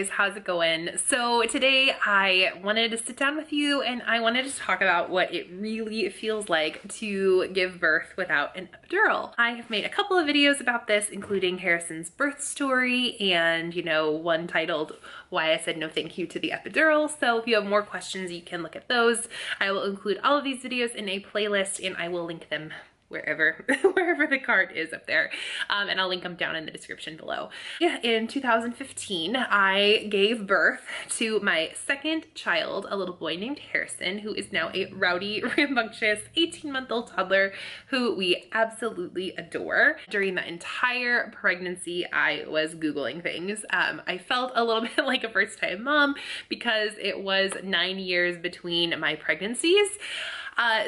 guys, how's it going? So today I wanted to sit down with you and I wanted to talk about what it really feels like to give birth without an epidural. I have made a couple of videos about this, including Harrison's birth story and, one titled Why I Said No Thank You to the Epidural. So if you have more questions, you can look at those. I will include all of these videos in a playlist and I will link them wherever the card is up there, and I'll link them down in the description below. Yeah, in 2015 I gave birth to my second child, a little boy named Harrison, who is now a rowdy, rambunctious 18-month-old toddler who we absolutely adore. During the entire pregnancy I was Googling things. I felt a little bit like a first-time mom because it was 9 years between my pregnancies.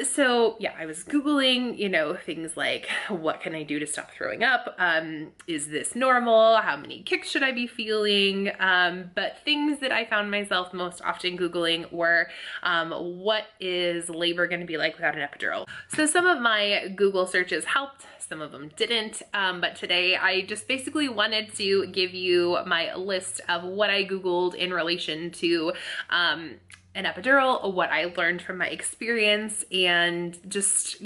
So yeah, I was Googling, things like, what can I do to stop throwing up? Is this normal? How many kicks should I be feeling? But things that I found myself most often Googling were, what is labor going to be like without an epidural? So some of my Google searches helped, some of them didn't, but today I just basically wanted to give you my list of what I Googled in relation to, an epidural, what I learned from my experience, and just,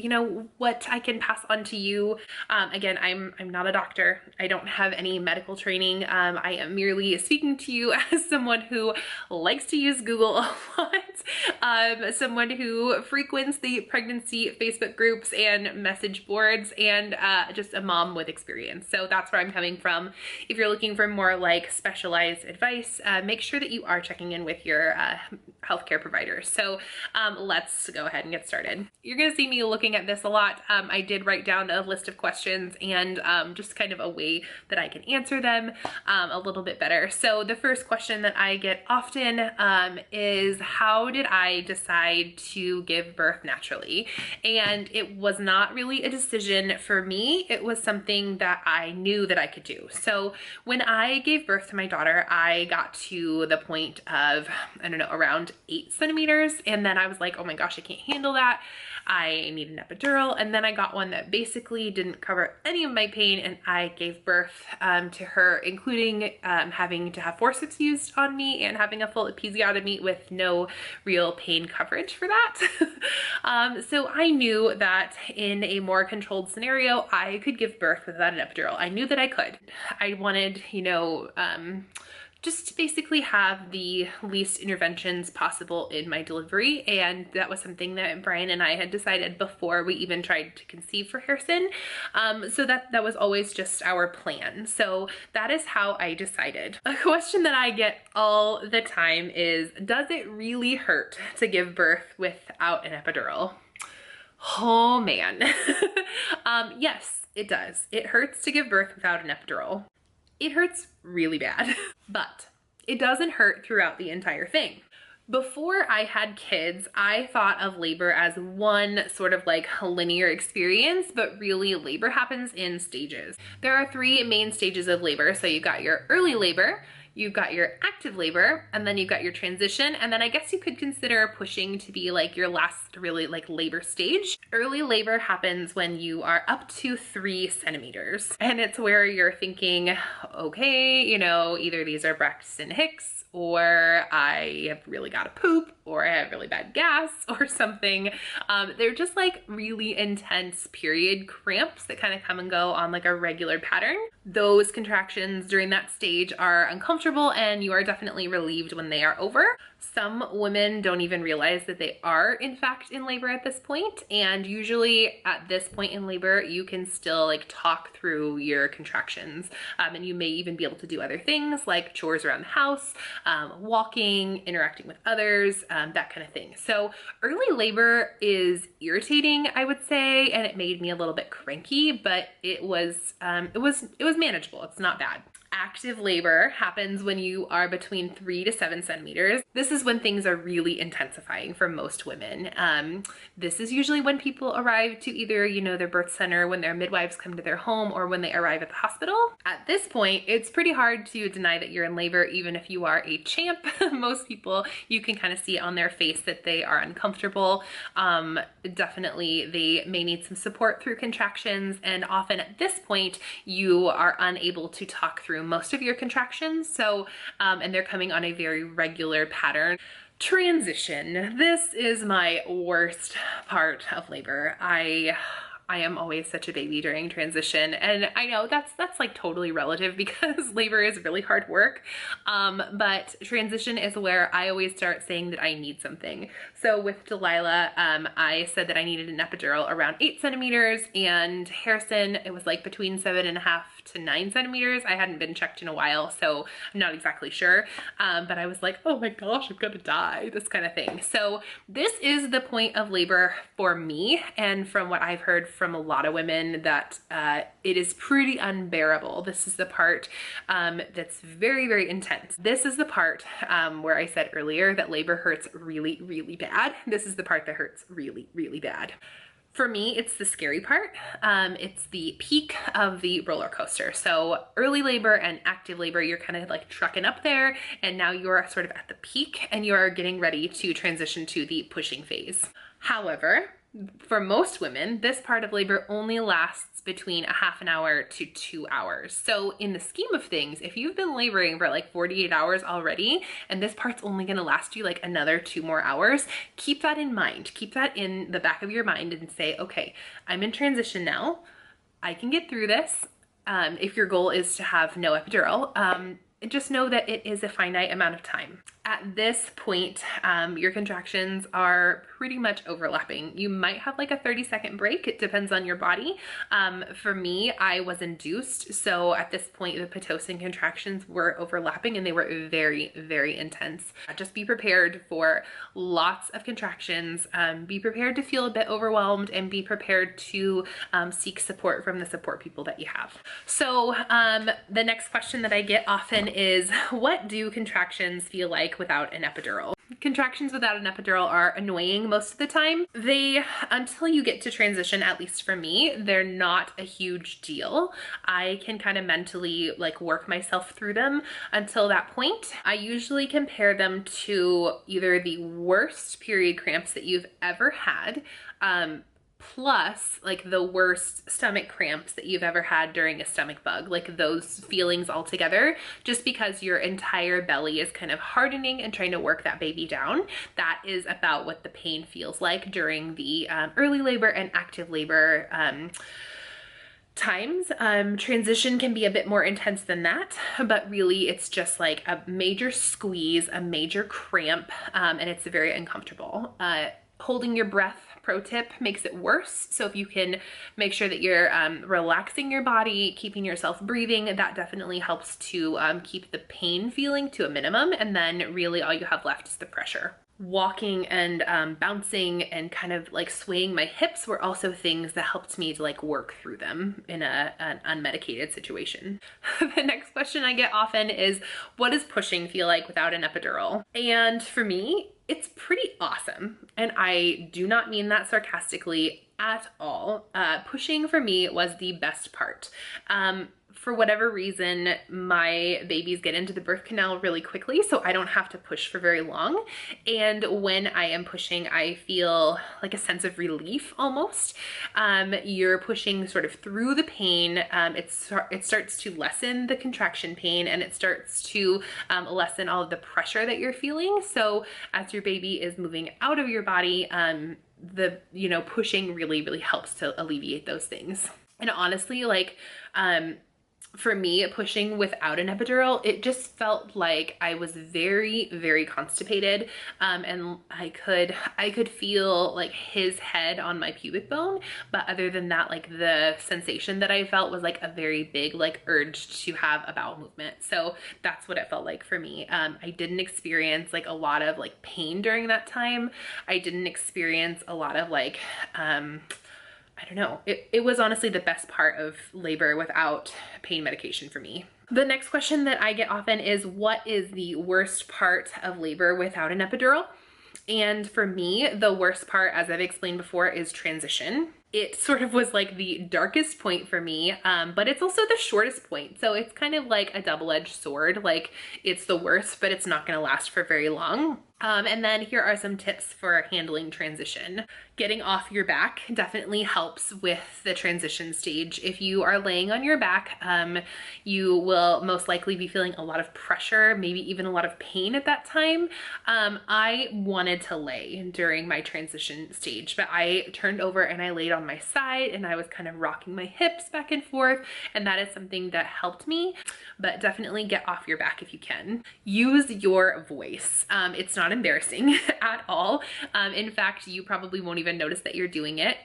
what I can pass on to you. Again, I'm not a doctor. I don't have any medical training. I am merely speaking to you as someone who likes to use Google a lot, someone who frequents the pregnancy Facebook groups and message boards, and just a mom with experience. So that's where I'm coming from. If you're looking for more like specialized advice, make sure that you are checking in with your healthcare providers. So let's go ahead and get started. You're gonna see me looking at this a lot. I did write down a list of questions and just kind of a way that I can answer them a little bit better. So the first question that I get often is, how did I decide to give birth naturally? And it was not really a decision for me. It was something that I knew that I could do. So when I gave birth to my daughter, I got to the point of, I don't know, around 8 centimeters. And then I was like, oh my gosh, I can't handle that. I need an epidural. And then I got one that basically didn't cover any of my pain. And I gave birth to her, including having to have forceps used on me and having a full episiotomy with no real pain coverage for that. So I knew that in a more controlled scenario, I could give birth without an epidural. I knew that I could. I wanted, just to basically have the least interventions possible in my delivery. And that was something that Brian and I had decided before we even tried to conceive for Harrison. So that was always just our plan. So that is how I decided. A question that I get all the time is, does it really hurt to give birth without an epidural? Oh man. Yes, it does. It hurts to give birth without an epidural. It hurts really bad, but it doesn't hurt throughout the entire thing. Before I had kids, I thought of labor as one sort of like linear experience, but really labor happens in stages. There are 3 main stages of labor. So you've got your early labor, you've got your active labor, and then you've got your transition. And then I guess you could consider pushing to be like your last really like labor stage. Early labor happens when you are up to 3 centimeters. And it's where you're thinking, okay, either these are Braxton Hicks, or I have really got to poop, or I have really bad gas or something. They're just like really intense period cramps that kind of come and go on like a regular pattern. Those contractions during that stage are uncomfortable and you are definitely relieved when they are over. Some women don't even realize that they are in fact in labor at this point. And usually at this point in labor, you can still like talk through your contractions. And you may even be able to do other things like chores around the house, walking, interacting with others, that kind of thing. So early labor is irritating, I would say, and it made me a little bit cranky, but it was manageable. It's not bad. Active labor happens when you are between 3 to 7 centimeters. This is when things are really intensifying for most women. This is usually when people arrive to either, their birth center, when their midwives come to their home, or when they arrive at the hospital. At this point, it's pretty hard to deny that you're in labor, even if you are a champ. Most people, you can kind of see on their face that they are uncomfortable. Definitely, they may need some support through contractions, and often at this point, you are unable to talk through through most of your contractions. So, and they're coming on a very regular pattern. Transition. This is my worst part of labor. I am always such a baby during transition, and I know that's like totally relative because labor is really hard work, but transition is where I always start saying that I need something. So with Delilah, I said that I needed an epidural around 8 centimeters, and Harrison, it was like between 7.5 to 9 centimeters. I hadn't been checked in a while, so I'm not exactly sure, but I was like, oh my gosh, I'm gonna die, this kind of thing. So this is the point of labor for me, and from what I've heard from a lot of women, that it is pretty unbearable. This is the part that's very, very intense. This is the part where I said earlier that labor hurts really, really bad. This is the part that hurts really, really bad. For me, it's the scary part. It's the peak of the roller coaster. So early labor and active labor, you're kind of like trucking up there, and now you're sort of at the peak and you're getting ready to transition to the pushing phase. However, for most women, this part of labor only lasts between a half an hour to 2 hours. So in the scheme of things, if you've been laboring for like 48 hours already, and this part's only gonna last you like another 2 more hours, keep that in mind. Keep that in the back of your mind and say, okay, I'm in transition now. I can get through this. If your goal is to have no epidural, just know that it is a finite amount of time. At this point, your contractions are pretty much overlapping. You might have like a 30-second break. It depends on your body. For me, I was induced. So at this point, the Pitocin contractions were overlapping and they were very, very intense. Just be prepared for lots of contractions. Be prepared to feel a bit overwhelmed, and be prepared to seek support from the support people that you have. So the next question that I get often is, what do contractions feel like without an epidural? Contractions without an epidural are annoying most of the time. Until you get to transition, at least for me, they're not a huge deal. I can kind of mentally like work myself through them until that point. I usually compare them to either the worst period cramps that you've ever had, plus like the worst stomach cramps that you've ever had during a stomach bug, like those feelings all together, just because your entire belly is kind of hardening and trying to work that baby down. That is about what the pain feels like during the early labor and active labor times. Transition can be a bit more intense than that, but really it's just like a major squeeze, a major cramp, and it's very uncomfortable. Holding your breath, pro tip, makes it worse. So if you can make sure that you're relaxing your body, keeping yourself breathing, that definitely helps to keep the pain feeling to a minimum. And then really all you have left is the pressure. Walking and bouncing and kind of like swaying my hips were also things that helped me to like work through them in an unmedicated situation. The next question I get often is, what does pushing feel like without an epidural? And for me, it's pretty awesome. And I do not mean that sarcastically at all. Pushing for me was the best part. For whatever reason, my babies get into the birth canal really quickly, so I don't have to push for very long. And when I am pushing, I feel like a sense of relief almost. You're pushing sort of through the pain. It starts to lessen the contraction pain, and it starts to lessen all of the pressure that you're feeling. So as your baby is moving out of your body, pushing really, really helps to alleviate those things. And honestly, like, for me, pushing without an epidural, it just felt like I was very, very constipated, and I could feel like his head on my pubic bone, but other than that, like the sensation that I felt was like a very big like urge to have a bowel movement. So that's what it felt like for me. I didn't experience like a lot of like pain during that time. I didn't experience a lot of like I don't know. It was honestly the best part of labor without pain medication for me. The next question that I get often is, what is the worst part of labor without an epidural? And for me, the worst part, as I've explained before, is transition. It sort of was like the darkest point for me, but it's also the shortest point. So it's kind of like a double-edged sword. Like, it's the worst, but it's not gonna last for very long. And then here are some tips for handling transition. Getting off your back definitely helps with the transition stage. If you are laying on your back, you will most likely be feeling a lot of pressure, maybe even a lot of pain at that time. I wanted to lay during my transition stage, but I turned over and I laid on my side and I was kind of rocking my hips back and forth, and that is something that helped me. But definitely get off your back if you can. Use your voice. It's not embarrassing at all. In fact, you probably won't even notice that you're doing it.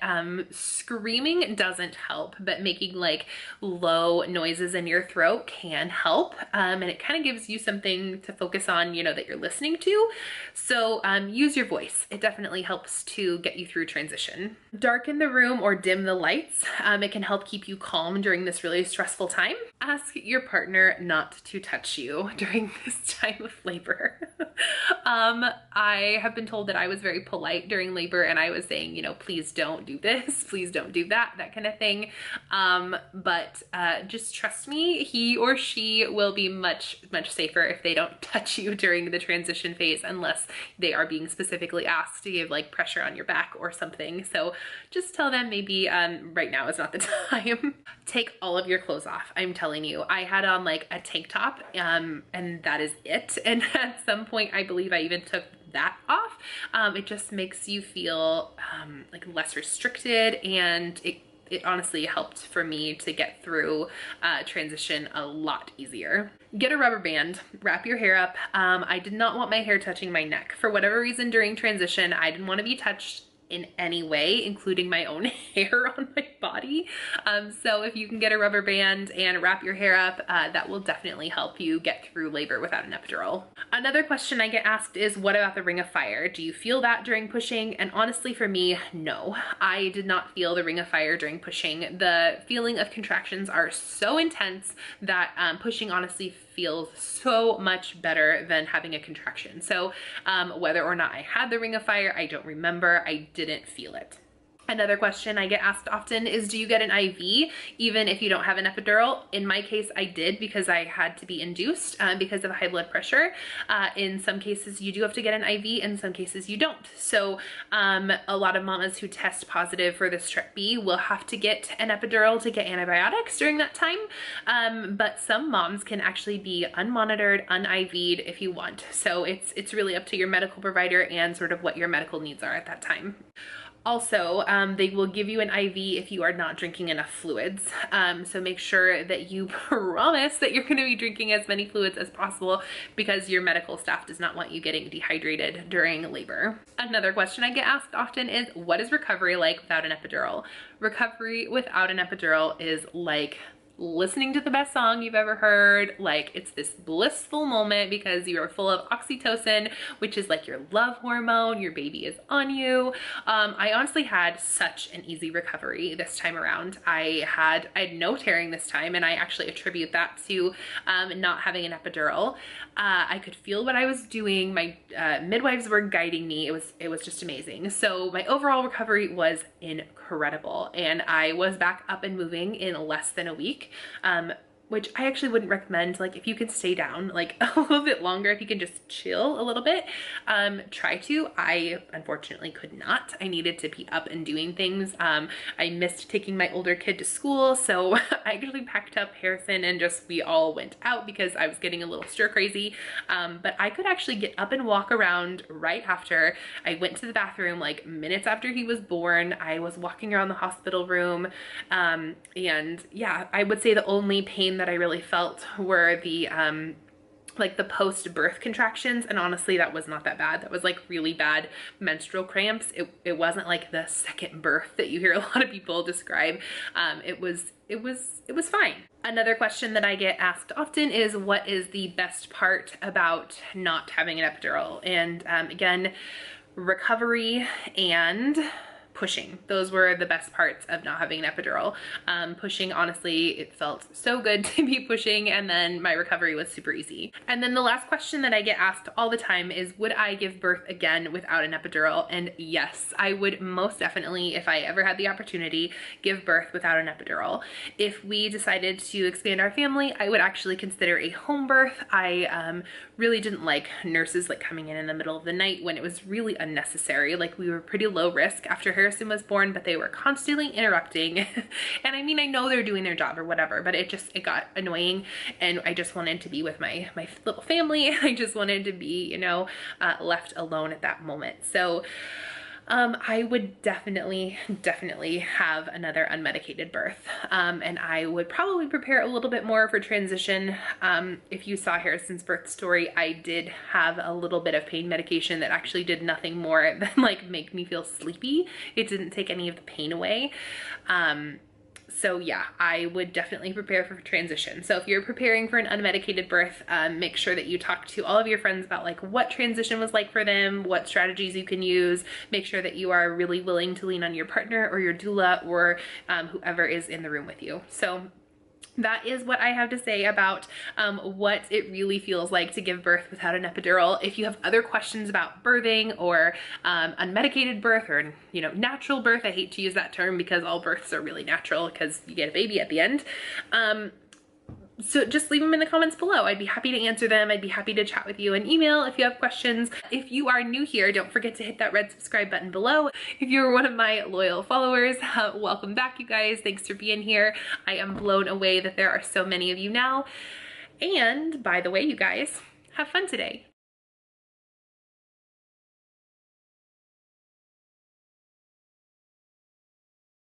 Screaming doesn't help, but making like low noises in your throat can help. And it kind of gives you something to focus on, you know, that you're listening to. So use your voice. It definitely helps to get you through transition. Darken the room or dim the lights. It can help keep you calm during this really stressful time. Ask your partner not to touch you during this time of labor. I have been told that I was very polite during labor and I was saying, you know, please don't do this, please don't do that, that kind of thing. But just trust me, he or she will be much safer if they don't touch you during the transition phase, unless they are being specifically asked to give like pressure on your back or something. So just tell them maybe right now is not the time. Take all of your clothes off. I'm telling you, I had on like a tank top and that is it. And at some point, I believe I even took that off. It just makes you feel like less restricted, and it honestly helped for me to get through transition a lot easier. Get a rubber band, wrap your hair up. I did not want my hair touching my neck. For whatever reason during transition, I didn't want to be touched in any way, including my own hair on my body. So if you can get a rubber band and wrap your hair up, that will definitely help you get through labor without an epidural. Another question I get asked is, what about the ring of fire? Do you feel that during pushing? And honestly, for me, no. I did not feel the ring of fire during pushing. The feeling of contractions are so intense that pushing honestly feels so much better than having a contraction. So whether or not I had the ring of fire, I don't remember. I didn't feel it. Another question I get asked often is, do you get an IV even if you don't have an epidural? In my case, I did, because I had to be induced because of high blood pressure. In some cases, you do have to get an IV. In some cases, you don't. So a lot of mamas who test positive for the strep B will have to get an epidural to get antibiotics during that time. But some moms can actually be unmonitored, un-IV'd if you want. So it's really up to your medical provider and sort of what your medical needs are at that time. Also, they will give you an IV if you are not drinking enough fluids. So make sure that you promise that you're going to be drinking as many fluids as possible, because your medical staff does not want you getting dehydrated during labor. Another question I get asked often is, what is recovery like without an epidural? Recovery without an epidural is like listening to the best song you've ever heard. Like, it's this blissful moment because you are full of oxytocin, which is like your love hormone. Your baby is on you. I honestly had such an easy recovery this time around. I had no tearing this time, and I actually attribute that to not having an epidural. I could feel what I was doing. My midwives were guiding me. It was just amazing. So my overall recovery was incredible, and I was back up and moving in less than a week. Which I actually wouldn't recommend. Like, if you can stay down like a little bit longer, if you can just chill a little bit, try to. I unfortunately could not. I needed to be up and doing things. I missed taking my older kid to school, so I actually packed up Harrison and we all went out because I was getting a little stir crazy. But I could actually get up and walk around right after. I went to the bathroom like minutes after he was born. I was walking around the hospital room, and yeah, I would say the only pain that I really felt were the like the post-birth contractions, and honestly that was not that bad. That was like really bad menstrual cramps. It wasn't like the second birth that you hear a lot of people describe. It was fine. Another question that I get asked often is, what is the best part about not having an epidural? And again, recovery and pushing. Those were the best parts of not having an epidural. Pushing, honestly, it felt so good to be pushing, and then my recovery was super easy. And then the last question that I get asked all the time is, would I give birth again without an epidural? And yes, I would most definitely, if I ever had the opportunity, give birth without an epidural. If we decided to expand our family, I would actually consider a home birth. I really didn't like nurses like coming in the middle of the night when it was really unnecessary. Like, we were pretty low risk after Harrison was born, but they were constantly interrupting. And I mean, I know they're doing their job or whatever, but it got annoying, and I just wanted to be with my little family. I just wanted to be, you know, left alone at that moment. So I would definitely have another unmedicated birth. And I would probably prepare a little bit more for transition. If you saw Harrison's birth story, I did have a little bit of pain medication that actually did nothing more than like make me feel sleepy. It didn't take any of the pain away. So yeah, I would definitely prepare for transition. So if you're preparing for an unmedicated birth, make sure that you talk to all of your friends about like what transition was like for them, what strategies you can use. Make sure that you are really willing to lean on your partner or your doula or whoever is in the room with you. So that is what I have to say about what it really feels like to give birth without an epidural. If you have other questions about birthing or unmedicated birth or, you know, natural birth, I hate to use that term because all births are really natural because you get a baby at the end. So just leave them in the comments below. I'd be happy to answer them. I'd be happy to chat with you in email if you have questions. If you are new here, don't forget to hit that red subscribe button below. If you're one of my loyal followers, welcome back, you guys. Thanks for being here. I am blown away that there are so many of you now. And by the way, you guys, have fun today.